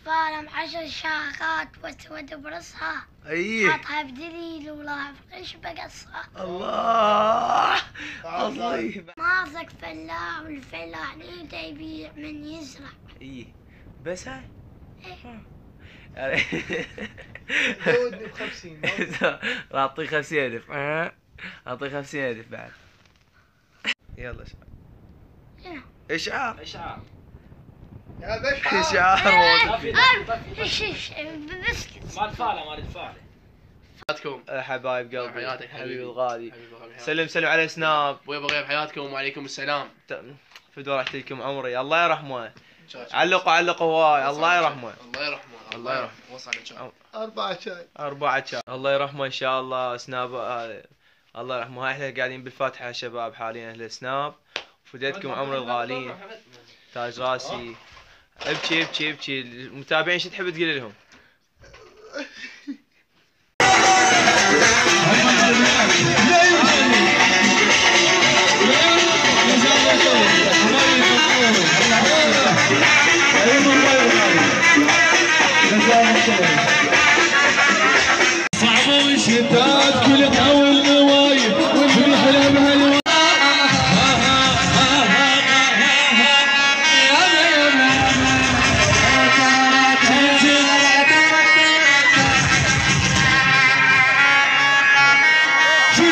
فالم 10 شاغات واسود برصها. ايه حاطها بدليل ولا ايش بقصها. الله عظيم. ماسك فلاح والفلاح نيته يبيع من يزرع. ايه بس هاي زودني ب50. اعطيك 50,000. اعطيك 50,000 بعد. يلا اشعار. اشعار. اشعار. يا بسكت. مال فاله مال الفاله. حياتكم حبايب قلبي. حياتك حبيبي الغالي. سلم سلم على سناب. ويبغى غير حياتكم وعليكم السلام. فدوا راح لكم عمري الله يرحمه. علقوا هواي الله يرحمه. الله يرحمه. الله يرحمه. وصل على شاي. 4 شاي. الله يرحمه ان شاء الله. سناب الله يرحمه. هاي احنا قاعدين بالفاتحه شباب حاليا اهل سناب. فديتكم عمري الغاليين. تاج راسي. ابكي المتابعين شو تحب تقول لهم؟ صعب وشتات كل قوي النوايب والفرحة بهالوقت. شي